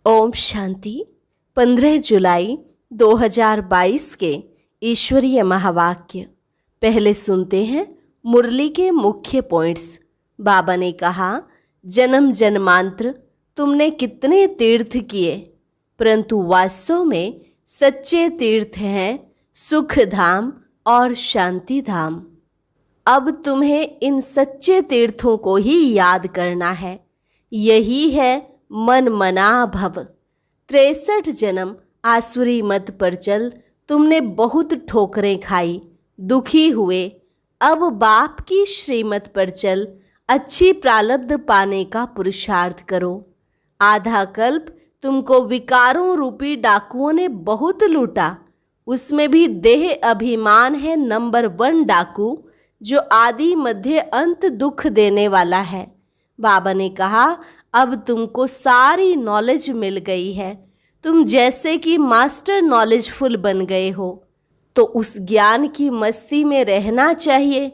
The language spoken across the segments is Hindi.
ओम शांति। 15 जुलाई 2022 के ईश्वरीय महावाक्य। पहले सुनते हैं मुरली के मुख्य पॉइंट्स। बाबा ने कहा, जन्म जन्मांतर तुमने कितने तीर्थ किए, परंतु वास्तव में सच्चे तीर्थ हैं सुख धाम और शांति धाम। अब तुम्हें इन सच्चे तीर्थों को ही याद करना है। यही है मन मना भव। 63 जन्म आसुरी मत पर चल तुमने बहुत ठोकरें खाई, दुखी हुए। अब बाप की श्रीमत पर चल अच्छी प्रारब्ध पाने का पुरुषार्थ करो। आधा कल्प तुमको विकारों रूपी डाकुओं ने बहुत लूटा, उसमें भी देह अभिमान है नंबर 1 डाकू, जो आदि मध्य अंत दुख देने वाला है। बाबा ने कहा, अब तुमको सारी नॉलेज मिल गई है, तुम जैसे कि मास्टर नॉलेजफुल बन गए हो, तो उस ज्ञान की मस्ती में रहना चाहिए।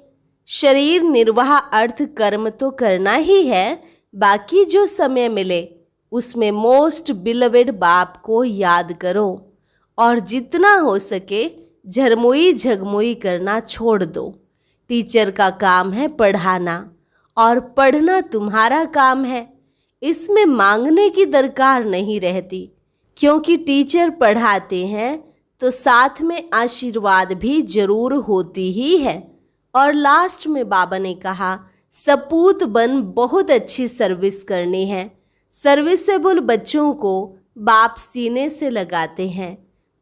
शरीर निर्वाह अर्थ कर्म तो करना ही है, बाकी जो समय मिले उसमें मोस्ट बिलवेड बाप को याद करो और जितना हो सके झरमुई झगमुई करना छोड़ दो। टीचर का काम है पढ़ाना और पढ़ना तुम्हारा काम है। इसमें मांगने की दरकार नहीं रहती, क्योंकि टीचर पढ़ाते हैं तो साथ में आशीर्वाद भी जरूर होती ही है। और लास्ट में बाबा ने कहा, सपूत बन बहुत अच्छी सर्विस करनी है। सर्विसेबल बच्चों को बाप सीने से लगाते हैं।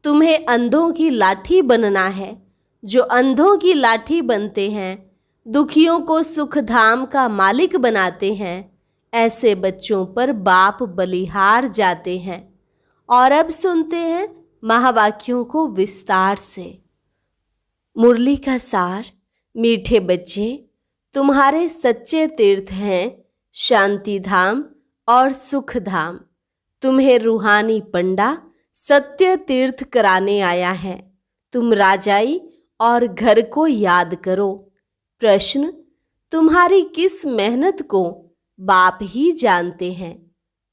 तुम्हें अंधों की लाठी बनना है। जो अंधों की लाठी बनते हैं, दुखियों को सुख धाम का मालिक बनाते हैं, ऐसे बच्चों पर बाप बलिहार जाते हैं। और अब सुनते हैं महावाक्यों को विस्तार से। मुरली का सार। मीठे बच्चे, तुम्हारे सच्चे तीर्थ हैं शांति धाम और सुख धाम। तुम्हें रूहानी पंडा सत्य तीर्थ कराने आया है। तुम राजाई और घर को याद करो। प्रश्न, तुम्हारी किस मेहनत को बाप ही जानते हैं।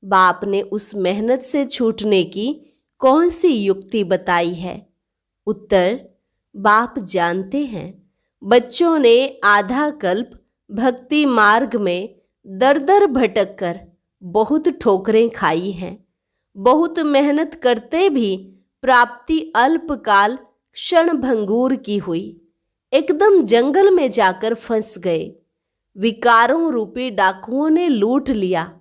बाप ने उस मेहनत से छूटने की कौन सी युक्ति बताई है। उत्तर, बाप जानते हैं। बच्चों ने आधा कल्प भक्ति मार्ग में दर दर भटक कर बहुत ठोकरें खाई हैं। बहुत मेहनत करते भी प्राप्ति अल्पकाल क्षण भंगूर की हुई। एकदम जंगल में जाकर फंस गए। विकारों रूपी डाकुओं ने लूट लिया।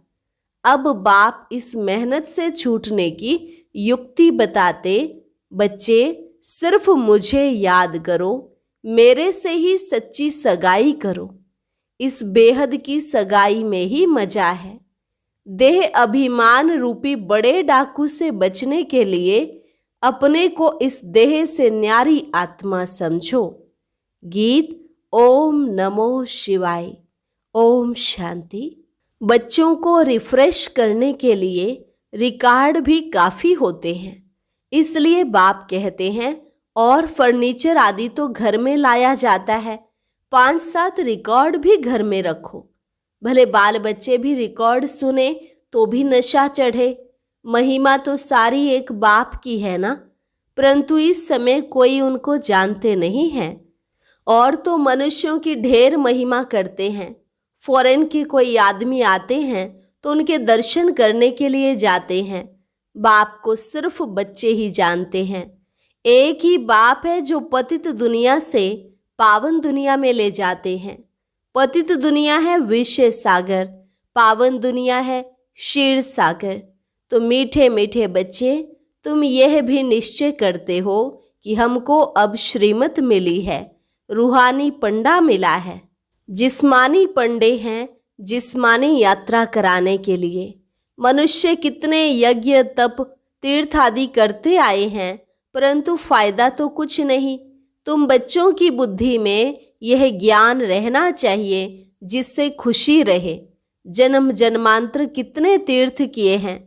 अब बाप इस मेहनत से छूटने की युक्ति बताते, बच्चे सिर्फ मुझे याद करो, मेरे से ही सच्ची सगाई करो। इस बेहद की सगाई में ही मजा है। देह अभिमान रूपी बड़े डाकू से बचने के लिए अपने को इस देह से न्यारी आत्मा समझो। गीत ओम नमो शिवाय। ओम शांति। बच्चों को रिफ्रेश करने के लिए रिकॉर्ड भी काफ़ी होते हैं, इसलिए बाप कहते हैं और फर्नीचर आदि तो घर में लाया जाता है, 5-7 रिकॉर्ड भी घर में रखो। भले बाल बच्चे भी रिकॉर्ड सुने तो भी नशा चढ़े। महिमा तो सारी एक बाप की है ना, परंतु इस समय कोई उनको जानते नहीं हैं। और तो मनुष्यों की ढेर महिमा करते हैं। फॉरेन के कोई आदमी आते हैं तो उनके दर्शन करने के लिए जाते हैं। बाप को सिर्फ बच्चे ही जानते हैं। एक ही बाप है जो पतित दुनिया से पावन दुनिया में ले जाते हैं। पतित दुनिया है विषय सागर, पावन दुनिया है क्षीर सागर। तो मीठे मीठे बच्चे, तुम यह भी निश्चय करते हो कि हमको अब श्रीमत मिली है, रूहानी पंडा मिला है। जिस्मानी पंडे हैं जिस्मानी यात्रा कराने के लिए। मनुष्य कितने यज्ञ तप तीर्थ आदि करते आए हैं, परंतु फायदा तो कुछ नहीं। तुम बच्चों की बुद्धि में यह ज्ञान रहना चाहिए जिससे खुशी रहे। जन्म जन्मांतर कितने तीर्थ किए हैं,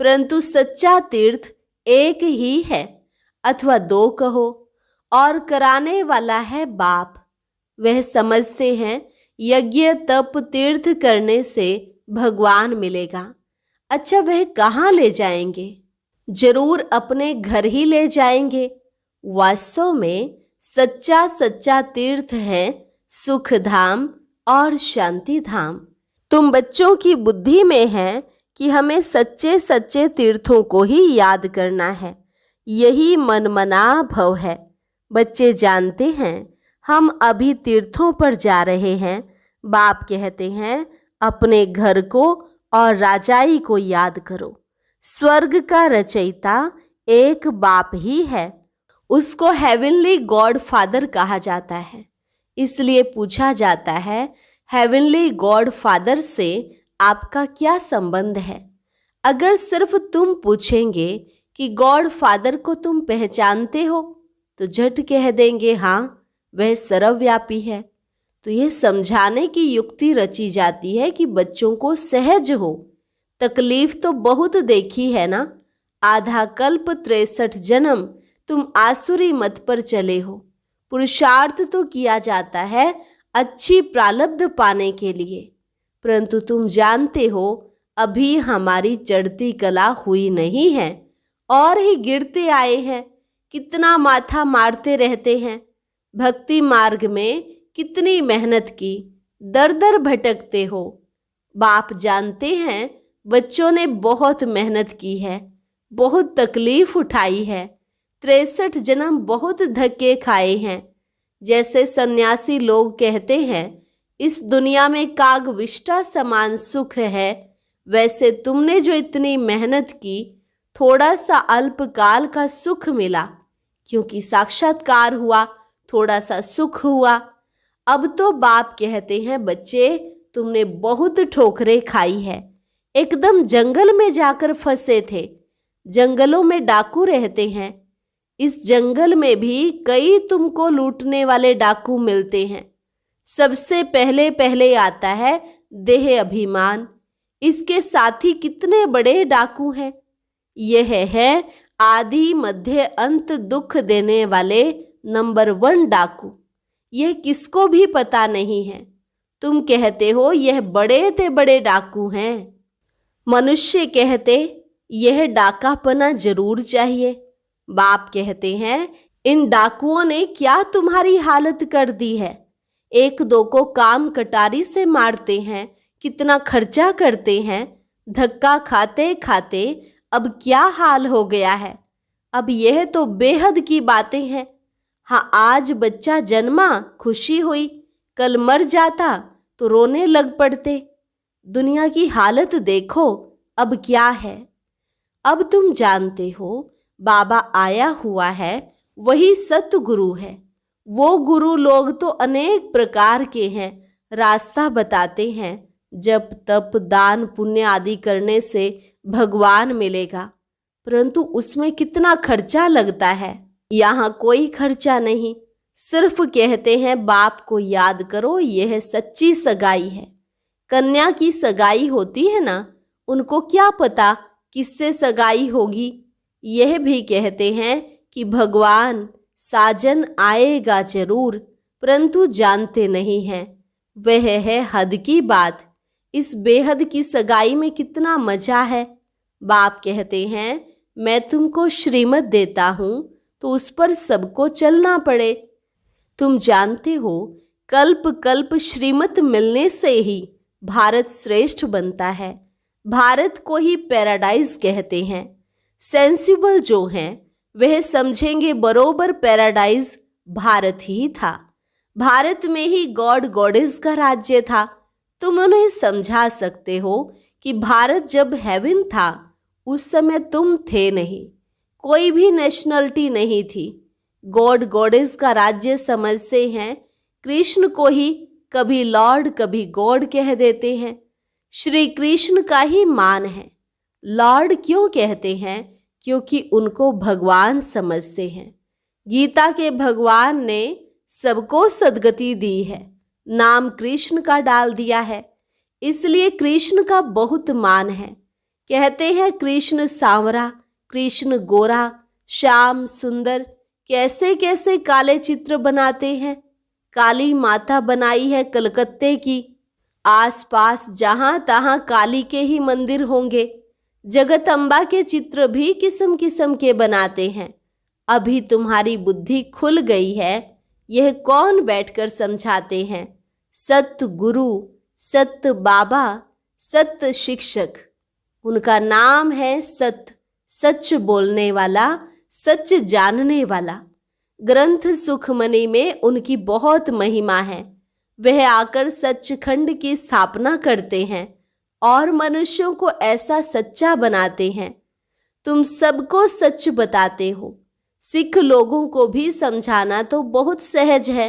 परंतु सच्चा तीर्थ एक ही है, अथवा 2 कहो, और कराने वाला है बाप। वह समझते हैं यज्ञ तप तीर्थ करने से भगवान मिलेगा। अच्छा, वह कहाँ ले जाएंगे? जरूर अपने घर ही ले जाएंगे। वास्तव में सच्चा सच्चा तीर्थ है सुख धाम और शांति धाम। तुम बच्चों की बुद्धि में है कि हमें सच्चे सच्चे तीर्थों को ही याद करना है। यही मनमना भव है। बच्चे जानते हैं हम अभी तीर्थों पर जा रहे हैं। बाप कहते हैं अपने घर को और राजाई को याद करो। स्वर्ग का रचयिता एक बाप ही है। उसको हेवनली गॉड फादर कहा जाता है। इसलिए पूछा जाता है हेवनली गॉड फादर से आपका क्या संबंध है? अगर सिर्फ तुम पूछेंगे कि गॉड फादर को तुम पहचानते हो तो झट कह देंगे हाँ, वह सर्वव्यापी है। तो यह समझाने की युक्ति रची जाती है कि बच्चों को सहज हो। तकलीफ तो बहुत देखी है ना। आधा कल्प 63 जन्म तुम आसुरी मत पर चले हो। पुरुषार्थ तो किया जाता है अच्छी प्रारब्ध पाने के लिए, परंतु तुम जानते हो अभी हमारी चढ़ती कला हुई नहीं है और ही गिरते आए हैं। कितना माथा मारते रहते हैं। भक्ति मार्ग में कितनी मेहनत की, दर दर भटकते हो। बाप जानते हैं बच्चों ने बहुत मेहनत की है, बहुत तकलीफ उठाई है। 63 जन्म बहुत धक्के खाए हैं। जैसे सन्यासी लोग कहते हैं इस दुनिया में कागविष्टा समान सुख है, वैसे तुमने जो इतनी मेहनत की थोड़ा सा अल्पकाल का सुख मिला, क्योंकि साक्षात्कार हुआ, थोड़ा सा सुख हुआ। अब तो बाप कहते हैं बच्चे तुमने बहुत ठोकरें खाई है। एकदम जंगल में जाकर फंसे थे। जंगलों में डाकू रहते हैं। इस जंगल में भी कई तुमको लूटने वाले डाकू मिलते हैं। सबसे पहले पहले आता है देह अभिमान। इसके साथी कितने बड़े डाकू हैं। यह है आदि मध्य अंत दुख देने वाले नंबर 1 डाकू। यह किसको भी पता नहीं है। तुम कहते हो यह बड़े से बड़े डाकू हैं। मनुष्य कहते यह डाकापना जरूर चाहिए। बाप कहते हैं इन डाकुओं ने क्या तुम्हारी हालत कर दी है। एक दो को काम कटारी से मारते हैं, कितना खर्चा करते हैं। धक्का खाते खाते अब क्या हाल हो गया है। अब यह तो बेहद की बातें हैं। हाँ, आज बच्चा जन्मा खुशी हुई, कल मर जाता तो रोने लग पड़ते। दुनिया की हालत देखो अब क्या है। अब तुम जानते हो बाबा आया हुआ है, वही सतगुरु है। वो गुरु लोग तो अनेक प्रकार के हैं, रास्ता बताते हैं। जप तप दान पुण्य आदि करने से भगवान मिलेगा, परंतु उसमें कितना खर्चा लगता है। यहाँ कोई खर्चा नहीं, सिर्फ कहते हैं बाप को याद करो, यह सच्ची सगाई है। कन्या की सगाई होती है ना, उनको क्या पता किससे सगाई होगी। यह भी कहते हैं कि भगवान साजन आएगा जरूर, परंतु जानते नहीं हैं। वह है हद की बात। इस बेहद की सगाई में कितना मजा है। बाप कहते हैं मैं तुमको श्रीमत देता हूँ तो उस पर सबको चलना पड़े। तुम जानते हो कल्प कल्प श्रीमत मिलने से ही भारत श्रेष्ठ बनता है। भारत को ही पैराडाइज कहते हैं। सेंसिबल जो हैं वह समझेंगे बरोबर पैराडाइज भारत ही था। भारत में ही गॉड गॉडेस का राज्य था। तुम उन्हें समझा सकते हो कि भारत जब हेवन था उस समय तुम थे नहीं, कोई भी नेशनलिटी नहीं थी। गॉड गॉडेस का राज्य समझते हैं। कृष्ण को ही कभी लॉर्ड कभी गॉड कह देते हैं। श्री कृष्ण का ही मान है। लॉर्ड क्यों कहते हैं? क्योंकि उनको भगवान समझते हैं। गीता के भगवान ने सबको सद्गति दी है, नाम कृष्ण का डाल दिया है, इसलिए कृष्ण का बहुत मान है। कहते हैं कृष्ण सांवरा, कृष्ण गोरा, श्याम सुंदर, कैसे कैसे काले चित्र बनाते हैं। काली माता बनाई है कलकत्ते की। आसपास जहां तहां काली के ही मंदिर होंगे। जगदम्बा के चित्र भी किस्म किस्म के बनाते हैं। अभी तुम्हारी बुद्धि खुल गई है, यह कौन बैठकर समझाते हैं? सत्य गुरु, सत्य बाबा, सत्य शिक्षक। उनका नाम है सत्य, सच बोलने वाला, सच जानने वाला। ग्रंथ सुखमणि में उनकी बहुत महिमा है। वह आकर सचखंड की स्थापना करते हैं और मनुष्यों को ऐसा सच्चा बनाते हैं। तुम सबको सच बताते हो। सिख लोगों को भी समझाना तो बहुत सहज है।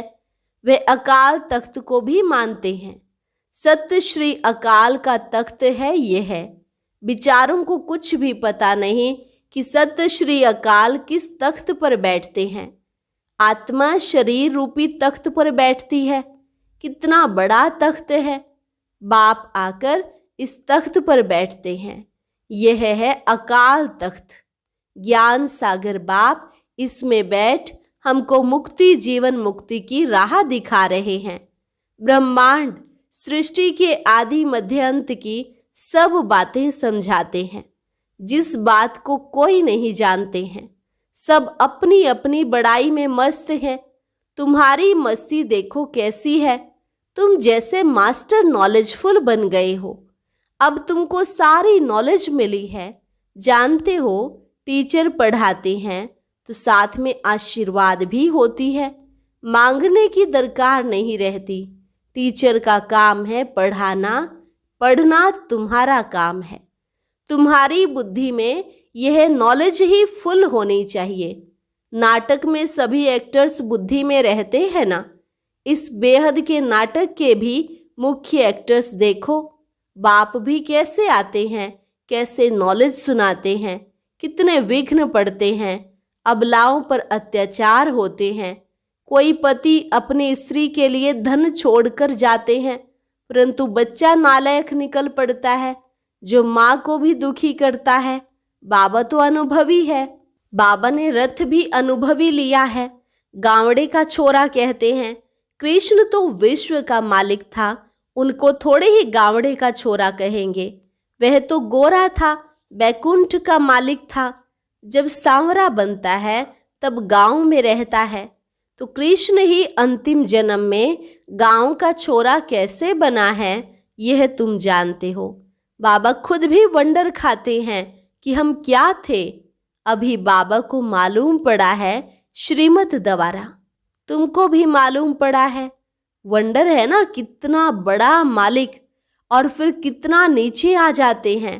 वे अकाल तख्त को भी मानते हैं। सत्य श्री अकाल का तख्त है यह है। विचारों को कुछ भी पता नहीं कि सत्य श्री अकाल किस तख्त पर बैठते हैं। आत्मा शरीर रूपी तख्त पर बैठती है। कितना बड़ा तख्त है। बाप आकर इस तख्त पर बैठते हैं। यह है अकाल तख्त। ज्ञान सागर बाप इसमें बैठ हमको मुक्ति, जीवन मुक्ति की राह दिखा रहे हैं। ब्रह्मांड सृष्टि के आदि मध्य अंत की सब बातें समझाते हैं। जिस बात को कोई नहीं जानते हैं, सब अपनी अपनी बड़ाई में मस्त हैं। तुम्हारी मस्ती देखो कैसी है। तुम जैसे मास्टर नॉलेजफुल बन गए हो। अब तुमको सारी नॉलेज मिली है। जानते हो, टीचर पढ़ाते हैं तो साथ में आशीर्वाद भी होती है। मांगने की दरकार नहीं रहती। टीचर का काम है पढ़ाना, पढ़ना तुम्हारा काम है। तुम्हारी बुद्धि में यह नॉलेज ही फुल होनी चाहिए। नाटक में सभी एक्टर्स बुद्धि में रहते हैं ना। इस बेहद के नाटक के भी मुख्य एक्टर्स देखो। बाप भी कैसे आते हैं, कैसे नॉलेज सुनाते हैं, कितने विघ्न पड़ते हैं, अबलाओं पर अत्याचार होते हैं। कोई पति अपनी स्त्री के लिए धन छोड़कर जाते हैं, परंतु बच्चा नालायक निकल पड़ता है, जो माँ को भी दुखी करता है। बाबा तो अनुभवी है। बाबा ने रथ भी अनुभवी लिया है। गावड़े का छोरा कहते हैं। कृष्ण तो विश्व का मालिक था, उनको थोड़े ही गावड़े का छोरा कहेंगे। वह तो गोरा था, बैकुंठ का मालिक था। जब सांवरा बनता है तब गांव में रहता है, तो कृष्ण ही अंतिम जन्म में गांव का छोरा कैसे बना है, यह तुम जानते हो। बाबा खुद भी वंडर खाते हैं कि हम क्या थे। अभी बाबा को मालूम पड़ा है श्रीमत द्वारा। तुमको भी मालूम पड़ा है। वंडर है ना, कितना बड़ा मालिक और फिर कितना नीचे आ जाते हैं।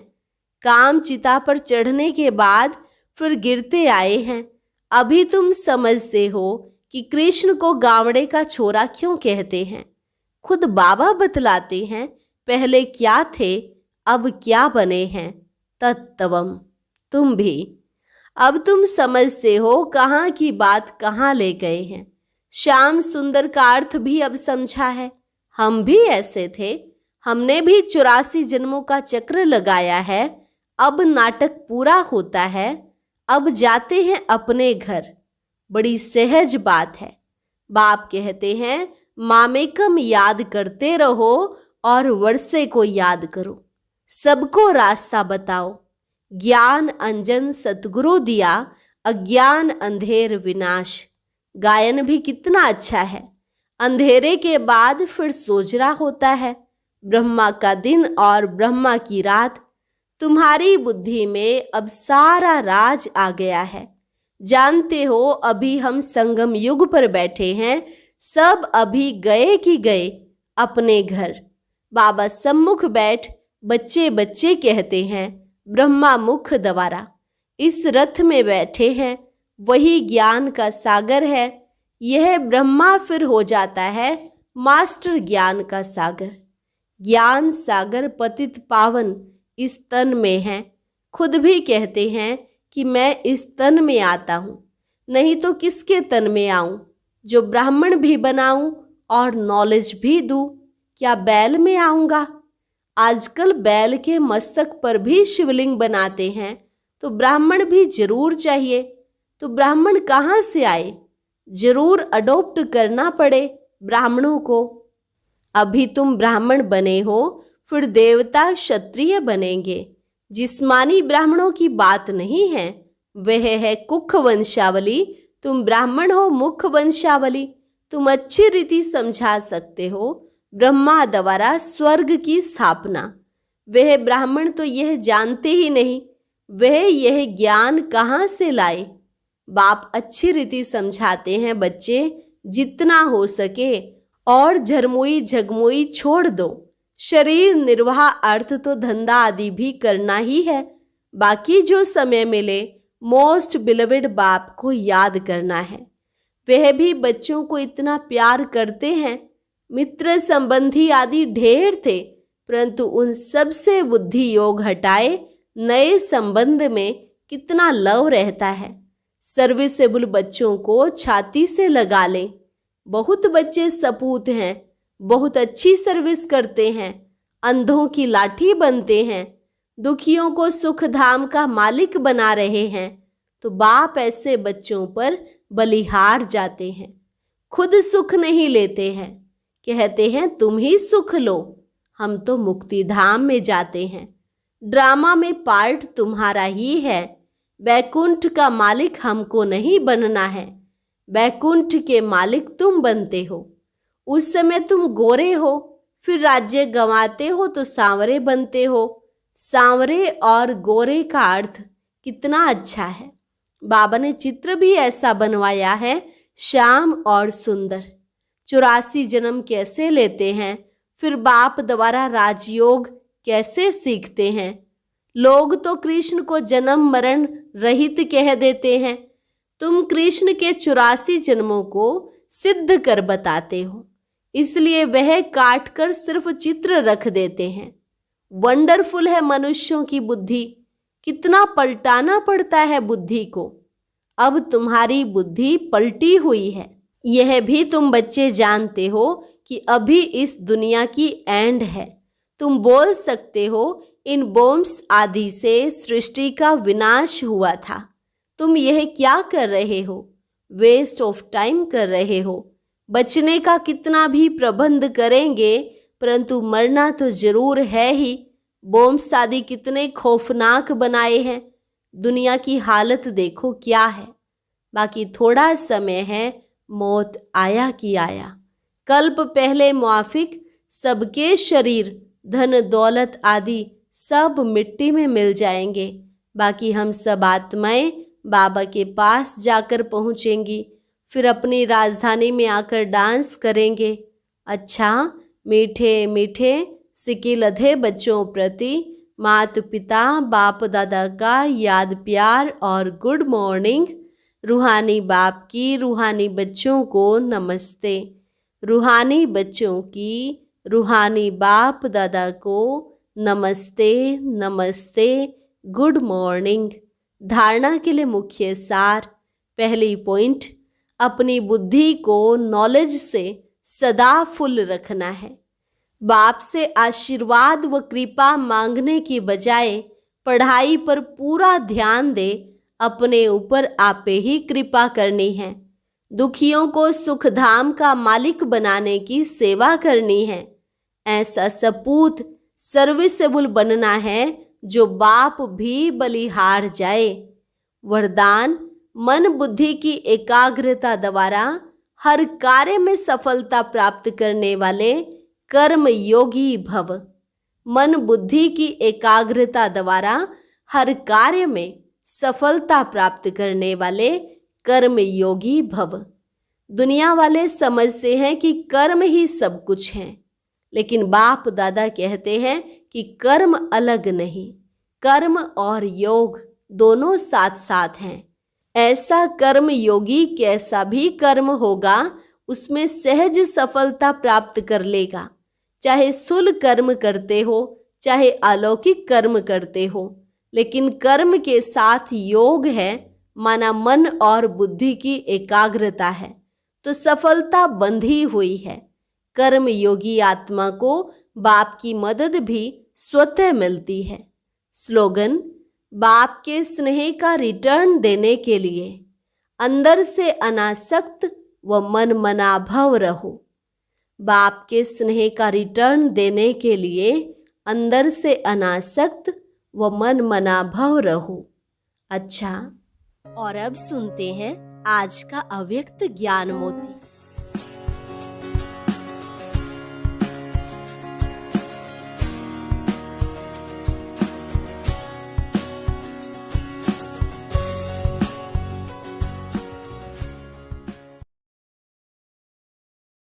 काम चिता पर चढ़ने के बाद फिर गिरते आए हैं। अभी तुम समझते हो कि कृष्ण को गावड़े का छोरा क्यों कहते हैं। खुद बाबा बतलाते हैं पहले क्या थे, अब क्या बने हैं। तत्तवम। तुम भी अब तुम समझते हो कहाँ की बात कहाँ ले गए हैं। श्याम सुंदर का अर्थ भी अब समझा है। हम भी ऐसे थे। हमने भी 84 जन्मों का चक्र लगाया है। अब नाटक पूरा होता है। अब जाते हैं अपने घर। बड़ी सहज बात है। बाप कहते हैं मामेकम याद करते रहो और वर्षे को याद करो। सबको रास्ता बताओ। ज्ञान अंजन सतगुरु दिया, अज्ञान अंधेर विनाश। गायन भी कितना अच्छा है। अंधेरे के बाद फिर सोजरा होता है। ब्रह्मा का दिन और ब्रह्मा की रात। तुम्हारी बुद्धि में अब सारा राज आ गया है। जानते हो अभी हम संगम युग पर बैठे हैं। सब अभी गए कि गए अपने घर। बाबा सम्मुख बैठ बच्चे बच्चे कहते हैं ब्रह्मा मुख द्वारा। इस रथ में बैठे हैं, वही ज्ञान का सागर है। यह ब्रह्मा फिर हो जाता है मास्टर ज्ञान का सागर। ज्ञान सागर पतित पावन इस तन में है। खुद भी कहते हैं कि मैं इस तन में आता हूँ, नहीं तो किसके तन में आऊं, जो ब्राह्मण भी बनाऊं और नॉलेज भी दूं। क्या बैल में आऊंगा? आजकल बैल के मस्तक पर भी शिवलिंग बनाते हैं, तो ब्राह्मण भी जरूर चाहिए। तो ब्राह्मण कहाँ से आए? जरूर अडॉप्ट करना पड़े ब्राह्मणों को। अभी तुम ब्राह्मण बने हो, फिर देवता क्षत्रिय बनेंगे। जिस्मानी ब्राह्मणों की बात नहीं है, वह है कुख वंशावली। तुम ब्राह्मण हो मुख वंशावली। तुम अच्छी रीति समझा सकते हो ब्रह्मा द्वारा स्वर्ग की स्थापना। वह ब्राह्मण तो यह जानते ही नहीं, वह यह ज्ञान कहाँ से लाए। बाप अच्छी रीति समझाते हैं, बच्चे जितना हो सके और झरमुई झगमुई छोड़ दो। शरीर निर्वाह अर्थ तो धंधा आदि भी करना ही है। बाकी जो समय मिले मोस्ट बिलवेड बाप को याद करना है। वह भी बच्चों को इतना प्यार करते हैं। मित्र संबंधी आदि ढेर थे, परंतु उन सब से बुद्धि योग हटाए नए संबंध में कितना लव रहता है। सर्विसेबल बच्चों को छाती से लगा लें। बहुत बच्चे सपूत हैं, बहुत अच्छी सर्विस करते हैं, अंधों की लाठी बनते हैं, दुखियों को सुख धाम का मालिक बना रहे हैं, तो बाप ऐसे बच्चों पर बलिहार जाते हैं। खुद सुख नहीं लेते हैं, कहते हैं तुम ही सुख लो, हम तो मुक्ति धाम में जाते हैं। ड्रामा में पार्ट तुम्हारा ही है। बैकुंठ का मालिक हमको नहीं बनना है, बैकुंठ के मालिक तुम बनते हो। उस समय तुम गोरे हो, फिर राज्य गंवाते हो तो सांवरे बनते हो। सांवरे और गोरे का अर्थ कितना अच्छा है। बाबा ने चित्र भी ऐसा बनवाया है, श्याम और सुंदर। 84 जन्म कैसे लेते हैं, फिर बाप द्वारा राजयोग कैसे सीखते हैं। लोग तो कृष्ण को जन्म मरण रहित कह देते हैं। तुम कृष्ण के 84 जन्मों को सिद्ध कर बताते हो, इसलिए वह काट कर सिर्फ चित्र रख देते हैं। वंडरफुल है मनुष्यों की बुद्धि, कितना पलटाना पड़ता है बुद्धि को। अब तुम्हारी बुद्धि पलटी हुई है। यह भी तुम बच्चे जानते हो कि अभी इस दुनिया की एंड है। तुम बोल सकते हो इन बॉम्ब्स आदि से सृष्टि का विनाश हुआ था। तुम यह क्या कर रहे हो, वेस्ट ऑफ टाइम कर रहे हो। बचने का कितना भी प्रबंध करेंगे, परंतु मरना तो जरूर है ही। बॉम्ब्स आदि कितने खौफनाक बनाए हैं। दुनिया की हालत देखो क्या है। बाकी थोड़ा समय है, मौत आया कि आया। कल्प पहले मुआफिक सबके शरीर धन दौलत आदि सब मिट्टी में मिल जाएंगे। बाकी हम सब आत्माएं बाबा के पास जाकर पहुंचेंगी, फिर अपनी राजधानी में आकर डांस करेंगे। अच्छा, मीठे मीठे सिके लधे बच्चों प्रति माता पिता बाप दादा का याद प्यार और गुड मॉर्निंग। रूहानी बाप की रूहानी बच्चों को नमस्ते। रूहानी बच्चों की रूहानी बाप दादा को नमस्ते नमस्ते, गुड मॉर्निंग। धारणा के लिए मुख्य सार। पहली पॉइंट, अपनी बुद्धि को नॉलेज से सदा फुल रखना है। बाप से आशीर्वाद व कृपा मांगने की बजाय पढ़ाई पर पूरा ध्यान दे। अपने ऊपर आपे ही कृपा करनी है। दुखियों को सुखधाम का मालिक बनाने की सेवा करनी है। ऐसा सपूत सर्विसेबल बनना है जो बाप भी बलिहार जाए। वरदान, मन बुद्धि की एकाग्रता द्वारा हर कार्य में सफलता प्राप्त करने वाले कर्म योगी भव। मन बुद्धि की एकाग्रता द्वारा हर कार्य में सफलता प्राप्त करने वाले कर्म योगी भव। दुनिया वाले समझते हैं कि कर्म ही सब कुछ है, लेकिन बाप दादा कहते हैं कि कर्म अलग नहीं, कर्म और योग दोनों साथ साथ हैं। ऐसा कर्म योगी कैसा भी कर्म होगा उसमें सहज सफलता प्राप्त कर लेगा। चाहे स्थूल कर्म करते हो, चाहे अलौकिक कर्म करते हो, लेकिन कर्म के साथ योग है, माना मन और बुद्धि की एकाग्रता है, तो सफलता बंधी हुई है। कर्म योगी आत्मा को बाप की मदद भी स्वतः मिलती है। स्लोगन, बाप के स्नेह का रिटर्न देने के लिए अंदर से अनासक्त व मन मनाभव रहो। बाप के स्नेह का रिटर्न देने के लिए अंदर से अनासक्त व मन मना भव रहो। अच्छा, और अब सुनते हैं आज का अव्यक्त ज्ञान मोती।